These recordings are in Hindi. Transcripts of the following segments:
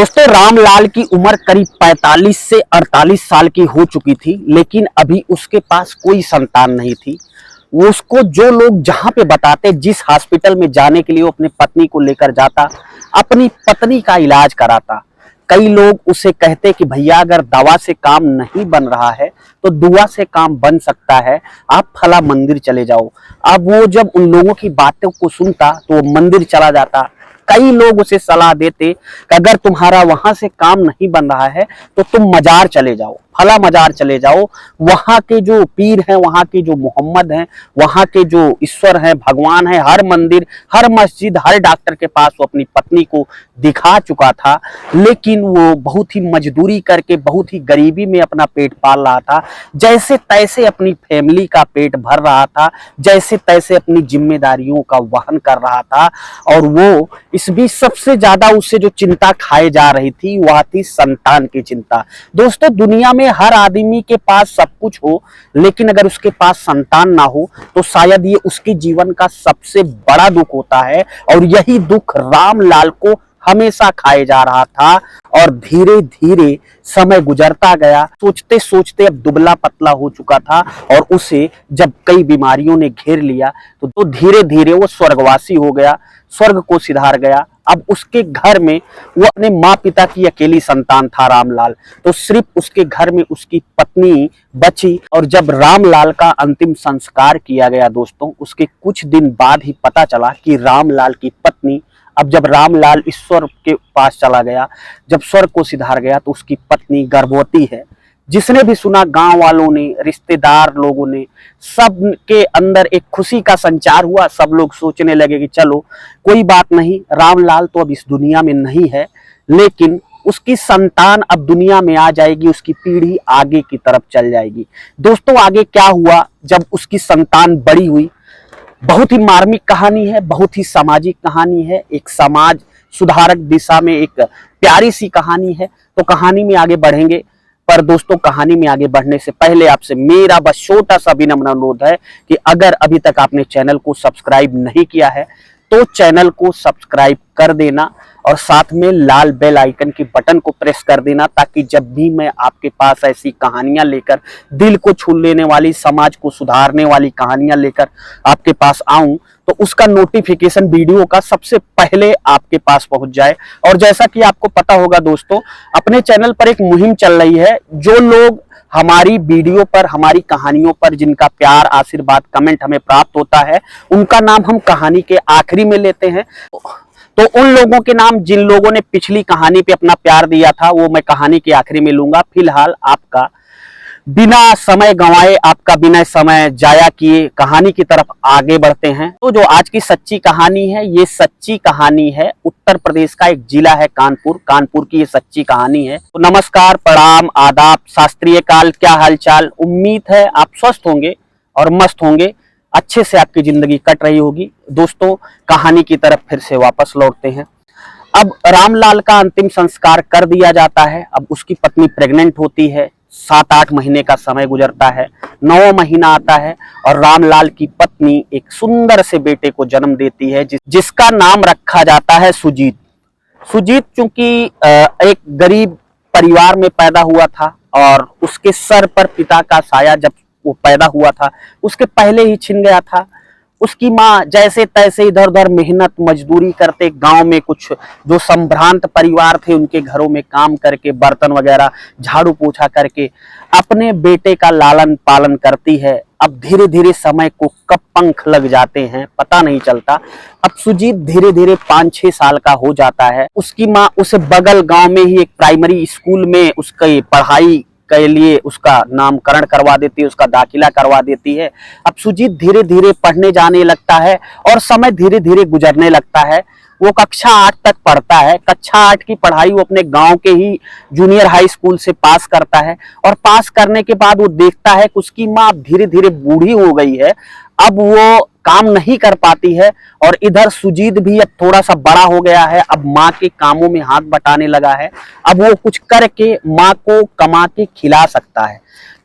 दोस्तों रामलाल की उम्र करीब 45 से 48 साल की हो चुकी थी, लेकिन अभी उसके पास कोई संतान नहीं थी। वो उसको जो लोग जहां पे बताते, जिस हॉस्पिटल में जाने के लिए वो अपनी पत्नी को लेकर जाता, अपनी पत्नी का इलाज कराता। कई लोग उसे कहते कि भैया अगर दवा से काम नहीं बन रहा है तो दुआ से काम बन सकता है, आप फला मंदिर चले जाओ। अब वो जब उन लोगों की बातों को सुनता तो वो मंदिर चला जाता। कई लोग उसे सलाह देते कि अगर तुम्हारा वहां से काम नहीं बन रहा है तो तुम मजार चले जाओ, फला मजार चले जाओ। वहां के जो पीर हैं, वहां के जो मोहम्मद हैं, वहां के जो ईश्वर हैं, भगवान हैं, हर मंदिर, हर मस्जिद, हर डॉक्टर के पास वो अपनी पत्नी को दिखा चुका था। लेकिन वो बहुत ही मजदूरी करके, बहुत ही गरीबी में अपना पेट पाल रहा था। जैसे तैसे अपनी फैमिली का पेट भर रहा था, जैसे तैसे अपनी जिम्मेदारियों का वहन कर रहा था। और वो इस बीच सबसे ज्यादा उससे जो चिंता खाए जा रही थी वह थी संतान की चिंता। दोस्तों दुनिया में हर आदमी के पास सब कुछ हो, लेकिन अगर उसके पास संतान ना हो तो शायद ये उसके जीवन का सबसे बड़ा दुख होता है। और यही दुख रामलाल को हमेशा खाए जा रहा था। और धीरे धीरे समय गुजरता गया, सोचते सोचते अब दुबला पतला हो चुका था। और उसे जब कई बीमारियों ने घेर लिया तो धीरे धीरे वो स्वर्गवासी हो गया, स्वर्ग को सिधार गया। अब उसके घर में वो अपने माँ पिता की अकेली संतान था रामलाल, तो सिर्फ उसके घर में उसकी पत्नी बची। और जब रामलाल का अंतिम संस्कार किया गया दोस्तों, उसके कुछ दिन बाद ही पता चला कि रामलाल की पत्नी, अब जब रामलाल ईश्वर के पास चला गया, जब स्वर्ग को सिधार गया, तो उसकी पत्नी गर्भवती है। जिसने भी सुना, गांव वालों ने, रिश्तेदार लोगों ने, सब के अंदर एक खुशी का संचार हुआ। सब लोग सोचने लगे कि चलो कोई बात नहीं, रामलाल तो अब इस दुनिया में नहीं है, लेकिन उसकी संतान अब दुनिया में आ जाएगी, उसकी पीढ़ी आगे की तरफ चल जाएगी। दोस्तों आगे क्या हुआ जब उसकी संतान बड़ी हुई, बहुत ही मार्मिक कहानी है, बहुत ही सामाजिक कहानी है, एक समाज सुधारक दिशा में एक प्यारी सी कहानी है। तो कहानी में आगे बढ़ेंगे, पर दोस्तों कहानी में आगे बढ़ने से पहले आपसे मेरा बस छोटा सा विनम्र अनुरोध है कि अगर अभी तक आपने चैनल को सब्सक्राइब नहीं किया है तो चैनल को सब्सक्राइब कर देना और साथ में लाल बेल आइकन की बटन को प्रेस कर देना, ताकि जब भी मैं आपके पास ऐसी कहानियां लेकर, दिल को छू लेने वाली, समाज को सुधारने वाली कहानियां लेकर आपके पास आऊं, तो उसका नोटिफिकेशन वीडियो का सबसे पहले आपके पास पहुंच जाए। और जैसा कि आपको पता होगा दोस्तों, अपने चैनल पर एक मुहिम चल रही है। जो लोग हमारी वीडियो पर, हमारी कहानियों पर जिनका प्यार, आशीर्वाद, कमेंट हमें प्राप्त होता है, उनका नाम हम कहानी के आखिरी में लेते हैं। तो उन लोगों के नाम जिन लोगों ने पिछली कहानी पे अपना प्यार दिया था, वो मैं कहानी के आखिरी में लूंगा। फिलहाल आपका बिना समय गंवाए, आपका बिना समय जाया किए कहानी की तरफ आगे बढ़ते हैं। तो जो आज की सच्ची कहानी है, ये सच्ची कहानी है उत्तर प्रदेश का एक जिला है कानपुर। कानपुर की ये सच्ची कहानी है। तो नमस्कार, प्रणाम, आदाब, शास्त्रीय काल, क्या हालचाल। उम्मीद है आप स्वस्थ होंगे और मस्त होंगे, अच्छे से आपकी जिंदगी कट रही होगी। दोस्तों कहानी की तरफ फिर से वापस लौटते हैं। अब रामलाल का अंतिम संस्कार कर दिया जाता है। अब उसकी पत्नी प्रेग्नेंट होती है, 7-8 महीने का समय गुजरता है, 9वां महीना आता है और रामलाल की पत्नी एक सुंदर से बेटे को जन्म देती है, जिसका नाम रखा जाता है सुजीत। सुजीत चूंकि एक गरीब परिवार में पैदा हुआ था और उसके सर पर पिता का साया जब वो पैदा हुआ था उसके पहले ही छिन गया था। उसकी माँ जैसे तैसे इधर उधर मेहनत मजदूरी करते, गांव में कुछ जो संभ्रांत परिवार थे उनके घरों में काम करके, बर्तन वगैरह झाड़ू पोछा करके अपने बेटे का लालन पालन करती है। अब धीरे धीरे समय को कब पंख लग जाते हैं पता नहीं चलता। अब सुजीत धीरे धीरे 5-6 साल का हो जाता है। उसकी माँ उसे बगल गांव में ही एक प्राइमरी स्कूल में उसकी पढ़ाई के लिए उसका नामकरण करवा देती है, उसका दाखिला करवा देती है। अब सुजीत धीरे धीरे पढ़ने जाने लगता है और समय धीरे धीरे गुजरने लगता है। वो कक्षा 8 तक पढ़ता है। कक्षा 8 की पढ़ाई वो अपने गांव के ही जूनियर हाई स्कूल से पास करता है। और पास करने के बाद वो देखता है कि उसकी माँ धीरे धीरे बूढ़ी हो गई है, अब वो काम नहीं कर पाती है। और इधर सुजीत भी अब थोड़ा सा बड़ा हो गया है, अब माँ के कामों में हाथ बटाने लगा है। अब वो कुछ करके माँ को कमा के खिला सकता है।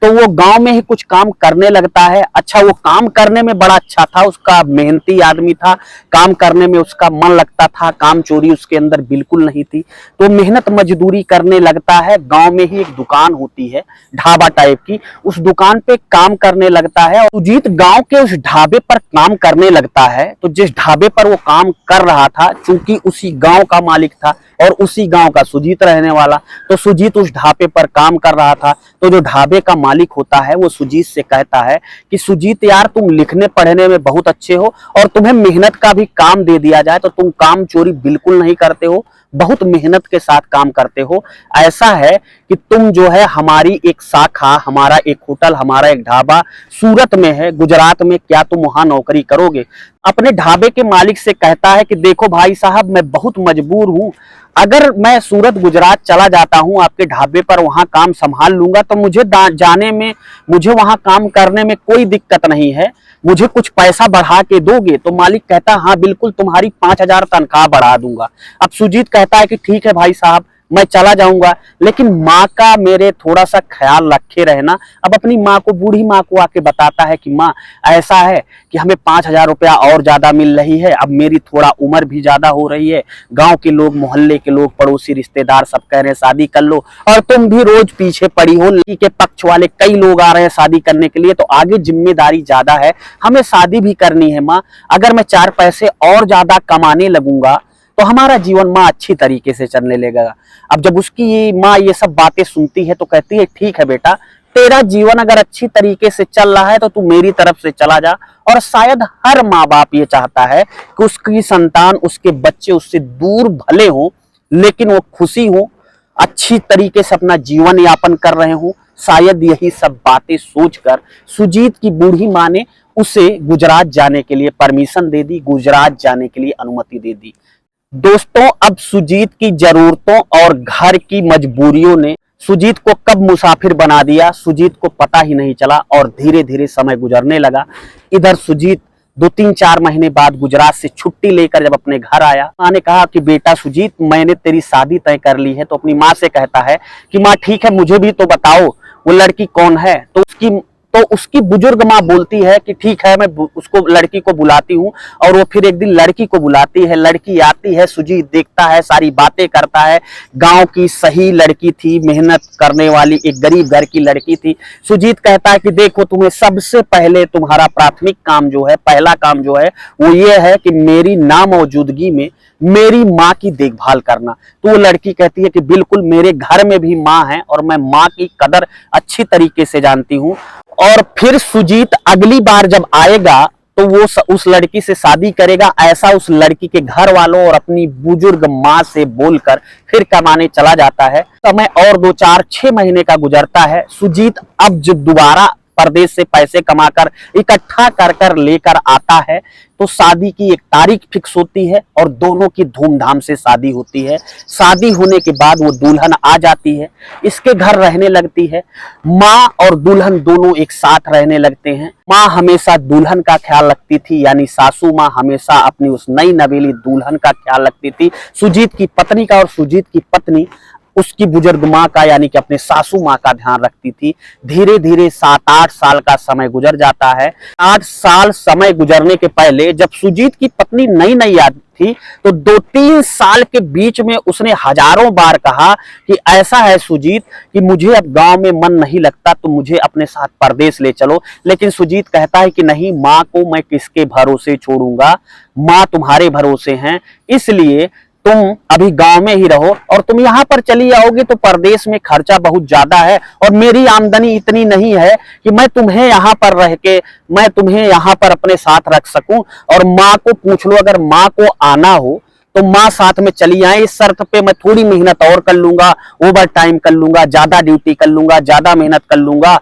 तो वो गांव में ही कुछ काम करने लगता है। अच्छा, वो काम करने में बड़ा अच्छा था, उसका मेहनती आदमी था, काम करने में उसका मन लगता था, काम चोरी उसके अंदर बिल्कुल नहीं थी। तो मेहनत मजदूरी करने लगता है। गांव में ही एक दुकान होती है ढाबा टाइप की, उस दुकान पे काम करने लगता है। और सुजीत गांव के उस ढाबे पर काम करने लगता है। तो जिस ढाबे पर वो काम कर रहा था, चूंकि उसी गांव का मालिक था और उसी गांव का सुजीत रहने वाला, तो सुजीत उस ढाबे पर काम कर रहा था। तो जो ढाबे का मालिक होता है वो सुजीत से कहता है कि सुजीत यार, तुम लिखने पढ़ने में बहुत अच्छे हो और तुम्हें मेहनत का भी काम दे दिया जाए तो तुम काम चोरी बिल्कुल नहीं करते हो, बहुत मेहनत के साथ काम करते हो। ऐसा है कि तुम जो है हमारी एक शाखा, हमारा एक होटल, हमारा एक ढाबा सूरत में है, गुजरात में, क्या तुम वहां नौकरी करोगे? अपने ढाबे के मालिक से कहता है कि देखो भाई साहब, मैं बहुत मजबूर हूं, अगर मैं सूरत गुजरात चला जाता हूं आपके ढाबे पर, वहां काम संभाल लूंगा तो मुझे जाने में, मुझे वहां काम करने में कोई दिक्कत नहीं है, मुझे कुछ पैसा बढ़ा के दोगे? तो मालिक कहता है हाँ बिल्कुल, तुम्हारी 5,000 तनख्वाह बढ़ा दूंगा। अब सुजीत कहता है कि ठीक है भाई साहब, मैं चला जाऊंगा, लेकिन माँ का मेरे थोड़ा सा ख्याल रखे रहना। अब अपनी माँ को, बूढ़ी माँ को आके बताता है कि माँ, ऐसा है कि हमें 5,000 रुपया और ज्यादा मिल रही है, अब मेरी थोड़ा उम्र भी ज्यादा हो रही है, गांव के लोग, मोहल्ले के लोग, पड़ोसी, रिश्तेदार सब कह रहे हैं शादी कर लो, और तुम भी रोज पीछे पड़ी हो, लड़की के पक्ष वाले कई लोग आ रहे हैं शादी करने के लिए, तो आगे जिम्मेदारी ज्यादा है, हमें शादी भी करनी है माँ। अगर मैं 4 पैसे और ज्यादा कमाने लगूंगा तो हमारा जीवन माँ अच्छी तरीके से चलने लगेगा। अब जब उसकी माँ ये सब बातें सुनती है तो कहती है ठीक है बेटा, तेरा जीवन अगर अच्छी तरीके से चल रहा है तो तू मेरी तरफ से चला जा। और शायद हर माँ बाप ये चाहता है कि उसकी संतान, उसके बच्चे उससे दूर भले हो, लेकिन वो खुशी हो, अच्छी तरीके से अपना जीवन यापन कर रहे हो। शायद यही सब बातें सोचकर सुजीत की बूढ़ी माँ ने उसे गुजरात जाने के लिए परमिशन दे दी, गुजरात जाने के लिए अनुमति दे दी। दोस्तों, अब सुजीत की जरूरतों और घर की मजबूरियों ने सुजीत को कब मुसाफिर बना दिया, सुजीत को पता ही नहीं चला और धीरे धीरे समय गुजरने लगा। इधर सुजीत 2-3-4 महीने बाद गुजरात से छुट्टी लेकर जब अपने घर आया, माँ ने कहा कि बेटा सुजीत, मैंने तेरी शादी तय कर ली है। तो अपनी माँ से कहता है कि माँ ठीक है, मुझे भी तो बताओ वो लड़की कौन है। तो उसकी बुजुर्ग माँ बोलती है कि ठीक है, मैं उसको, लड़की को बुलाती हूँ। और वो फिर एक दिन लड़की को बुलाती है, लड़की आती है, सुजीत देखता है, सारी बातें करता है। गांव की सही लड़की थी, मेहनत करने वाली एक गरीब घर की लड़की थी। सुजीत कहता है कि देखो, तुम्हें सबसे पहले तुम्हारा प्राथमिक काम जो है, पहला काम जो है वो ये है कि मेरी नामौजूदगी में मेरी माँ की देखभाल करना। तो वो लड़की कहती है कि बिल्कुल, मेरे घर में भी माँ है और मैं माँ की कदर अच्छी तरीके से जानती हूँ। और फिर सुजीत अगली बार जब आएगा तो वो उस लड़की से शादी करेगा, ऐसा उस लड़की के घर वालों और अपनी बुजुर्ग माँ से बोलकर फिर कमाने चला जाता है। समय और 2-4-6 महीने का गुजरता है। सुजीत अब जब दोबारा परदेश से पैसे कमाकर इकट्ठा कर कर लेकर आता है तो शादी की एक तारीख फिक्स होती है और दोनों की धूमधाम से शादी होती है। शादी होने के बाद वो दुल्हन आ जाती है, इसके घर रहने लगती है। माँ और दुल्हन दोनों एक साथ रहने लगते हैं। माँ हमेशा दुल्हन का ख्याल रखती थी, यानी सासू माँ हमेशा अपनी उस नई नवेली दुल्हन का ख्याल रखती थी, सुजीत की पत्नी का। और सुजीत की पत्नी उसकी बुजुर्ग माँ का, यानी कि अपने सासू माँ का ध्यान रखती थी। धीरे धीरे 7-8 साल का समय गुजर जाता है। 8 साल समय गुजरने के पहले जब सुजीत की पत्नी नई नई आई थी तो 2-3 साल के बीच में उसने हजारों बार कहा कि ऐसा है सुजीत कि मुझे अब गांव में मन नहीं लगता, तो मुझे अपने साथ परदेश ले चलो। लेकिन सुजीत कहता है कि नहीं, माँ को मैं किसके भरोसे छोड़ूंगा, माँ तुम्हारे भरोसे हैं, इसलिए तुम अभी गांव में ही रहो। और तुम यहाँ पर चली आओगे तो परदेश में खर्चा बहुत ज्यादा है और मेरी आमदनी इतनी नहीं है कि मैं तुम्हें यहाँ पर रह के, मैं तुम्हें यहाँ पर अपने साथ रख सकूं। और माँ को पूछ लो, अगर माँ को आना हो तो माँ साथ में चली आए, इस शर्त पे मैं थोड़ी मेहनत और कर लूंगा, ओवर टाइम कर लूंगा, ज्यादा ड्यूटी कर लूंगा, ज्यादा मेहनत कर लूंगा।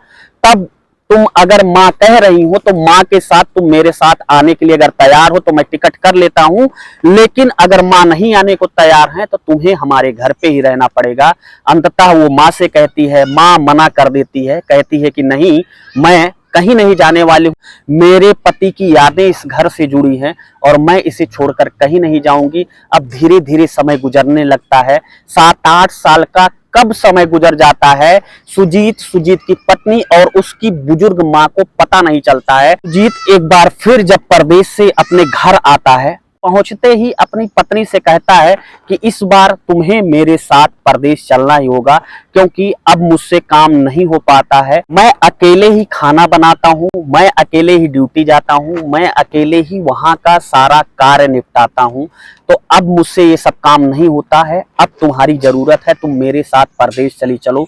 तब तुम अगर माँ कह रही हो तो माँ के साथ तुम मेरे साथ आने के लिए अगर तैयार हो तो मैं टिकट कर लेता हूं, लेकिन अगर माँ नहीं आने को तैयार है तो तुम्हें हमारे घर पे ही रहना पड़ेगा। अंततः वो माँ से कहती है, माँ मना कर देती है, कहती है कि नहीं, मैं कहीं नहीं जाने वाली हूँ, मेरे पति की यादें इस घर से जुड़ी हैं और मैं इसे छोड़कर कहीं नहीं जाऊंगी। अब धीरे धीरे समय गुजरने लगता है। 7-8 साल का कब समय गुजर जाता है, सुजीत की पत्नी और उसकी बुजुर्ग माँ को पता नहीं चलता है। सुजीत एक बार फिर जब परदेश से अपने घर आता है, पहुंचते ही अपनी पत्नी से कहता है कि इस बार तुम्हें मेरे साथ परदेश चलना ही होगा, क्योंकि अब मुझसे काम नहीं हो पाता है। मैं अकेले ही खाना बनाता हूँ, मैं अकेले ही ड्यूटी जाता हूँ, मैं अकेले ही वहाँ का सारा कार्य निपटाता हूँ, तो अब मुझसे ये सब काम नहीं होता है। अब तुम्हारी जरूरत है, तुम मेरे साथ परदेश चली चलो।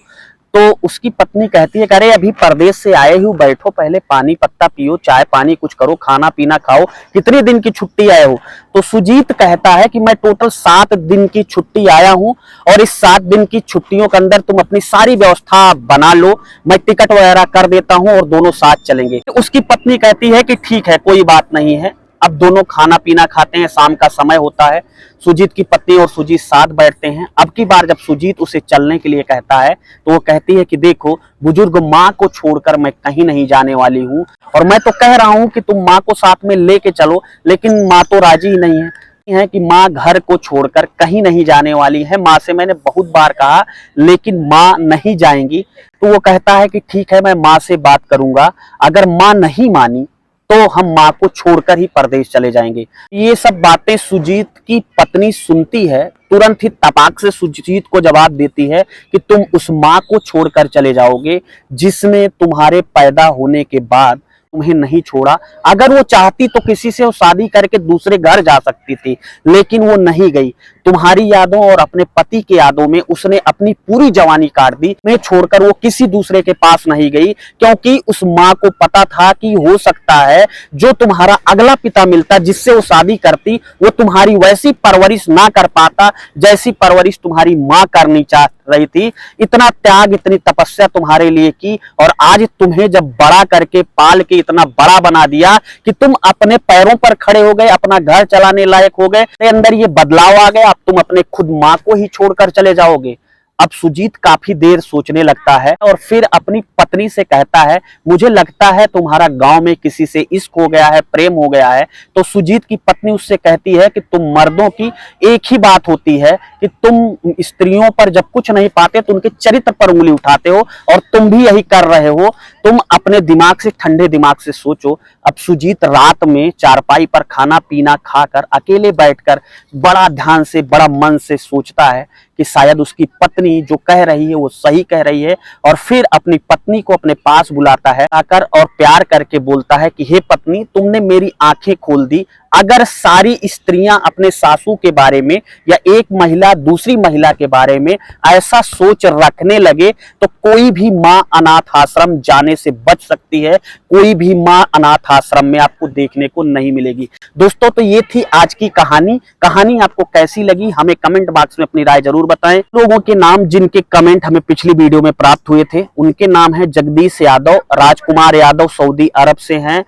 तो उसकी पत्नी कहती है, अरे अभी परदेश से आए हो, बैठो पहले, पानी पत्ता पियो, चाय पानी कुछ करो, खाना पीना खाओ, कितने दिन की छुट्टी आए हो। तो सुजीत कहता है कि मैं टोटल 7 दिन की छुट्टी आया हूं, और इस 7 दिन की छुट्टियों के अंदर तुम अपनी सारी व्यवस्था बना लो, मैं टिकट वगैरह कर देता हूं और दोनों साथ चलेंगे। तो उसकी पत्नी कहती है कि ठीक है, कोई बात नहीं है। अब दोनों खाना पीना खाते हैं, शाम का समय होता है, सुजीत की पत्नी और सुजीत साथ बैठते हैं। अब की बार जब सुजीत उसे चलने के लिए कहता है, तो वो कहती है कि देखो, बुजुर्ग माँ को छोड़कर मैं कहीं नहीं जाने वाली हूँ, और मैं तो कह रहा हूँ कि तुम माँ को साथ में लेके चलो, लेकिन माँ तो राजी ही नहीं है कि माँ घर को छोड़कर कहीं नहीं जाने वाली है। माँ से मैंने बहुत बार कहा, लेकिन माँ नहीं जाएंगी। तो वो कहता है कि ठीक है, मैं माँ से बात करूंगा, अगर माँ नहीं मानी तो हम माँ को छोड़कर ही परदेश चले जाएंगे। ये सब बातें सुजीत की पत्नी सुनती है, तुरंत ही तपाक से सुजीत को जवाब देती है कि तुम उस माँ को छोड़कर चले जाओगे जिसने तुम्हारे पैदा होने के बाद तुम्हें नहीं छोड़ा। अगर वो चाहती तो किसी से वो शादी करके दूसरे घर जा सकती थी, लेकिन वो नहीं गई। तुम्हारी यादों और अपने पति के यादों में उसने अपनी पूरी जवानी काट दी। मैं छोड़कर वो किसी दूसरे के पास नहीं गई, क्योंकि उस माँ को पता था कि हो सकता है जो तुम्हारा अगला पिता मिलता जिससे वो शादी करती, वो तुम्हारी वैसी परवरिश ना कर पाता जैसी परवरिश तुम्हारी माँ करनी चाह रही थी। इतना त्याग, इतनी तपस्या तुम्हारे लिए की, और आज तुम्हें जब बड़ा करके पाल के इतना बड़ा बना दिया कि तुम अपने पैरों पर खड़े हो गए, अपना घर चलाने लायक हो गए, अंदर ये बदलाव आ गया, अब तुम अपने खुद माँ को ही छोड़कर चले जाओगे। अब सुजीत काफी देर सोचने लगता है और फिर अपनी पत्नी से कहता है, मुझे लगता है तुम्हारा गांव में किसी से इश्क हो गया है, प्रेम हो गया है। तो सुजीत की पत्नी उससे कहती है कि तुम मर्दों की एक ही बात होती है कि तुम स्त्रियों पर जब कुछ नहीं पाते तो उनके चरित्र पर उंगली उठाते हो, और तुम भी यही कर रहे हो। तुम अपने दिमाग से, ठंडे दिमाग से सोचो। अब सुजीत रात में चारपाई पर खाना पीना खाकर अकेले बैठकर बड़ा ध्यान से, बड़ा मन से सोचता है कि शायद उसकी पत्नी जो कह रही है वो सही कह रही है, और फिर अपनी पत्नी को अपने पास बुलाता है आकर और प्यार करके बोलता है कि हे पत्नी, तुमने मेरी आंखें खोल दी। अगर सारी स्त्रियां अपने सासू के बारे में या एक महिला दूसरी महिला के बारे में ऐसा सोच रखने लगे तो कोई भी माँ अनाथ आश्रम जाने से बच सकती है, कोई भी माँ अनाथ आश्रम में आपको देखने को नहीं मिलेगी। दोस्तों, तो ये थी आज की कहानी आपको कैसी लगी हमें कमेंट बॉक्स में अपनी राय जरूर बताएं। लोगों के नाम जिनके कमेंट हमें पिछली वीडियो में प्राप्त हुए थे, उनके नाम है जगदीश यादव, राजकुमार यादव सऊदी अरब से हैं,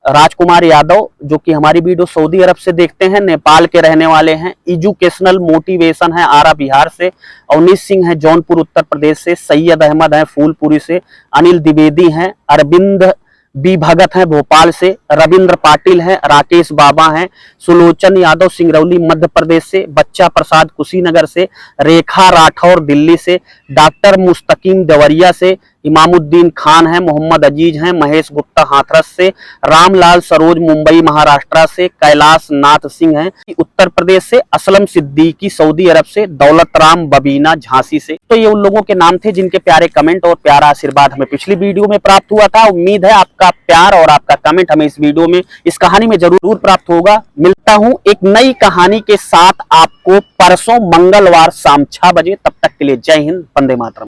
राजकुमार यादव जो कि हमारी वीडियो सऊदी अरब से देखते हैं, नेपाल के रहने वाले हैं, एजुकेशनल मोटिवेशन है आरा बिहार से, अवनीश सिंह है जौनपुर उत्तर प्रदेश से, सैयद अहमद है फूलपुरी से, अनिल द्विवेदी हैं, अरविंद बी भगत हैं भोपाल से, रविंद्र पाटिल हैं, राकेश बाबा हैं, सुलोचन यादव सिंगरौली मध्य प्रदेश से, बच्चा प्रसाद कुशीनगर से, रेखा राठौर दिल्ली से, डॉक्टर मुस्तकीम देवरिया से, इमामुद्दीन खान है, मोहम्मद अजीज हैं, महेश गुप्ता हाथरस से, रामलाल सरोज मुंबई महाराष्ट्र से, कैलाश नाथ सिंह हैं उत्तर प्रदेश से, असलम सिद्दीकी सऊदी अरब से, दौलत राम बबीना झांसी से। तो ये उन लोगों के नाम थे जिनके प्यारे कमेंट और प्यारा आशीर्वाद हमें पिछली वीडियो में प्राप्त हुआ था। उम्मीद है आपका प्यार और आपका कमेंट हमें इस वीडियो में, इस कहानी में जरूर प्राप्त होगा। मिलता हूं एक नई कहानी के साथ आपको परसों मंगलवार शाम 6 बजे। तब तक के लिए जय हिंद, वंदे मातरम।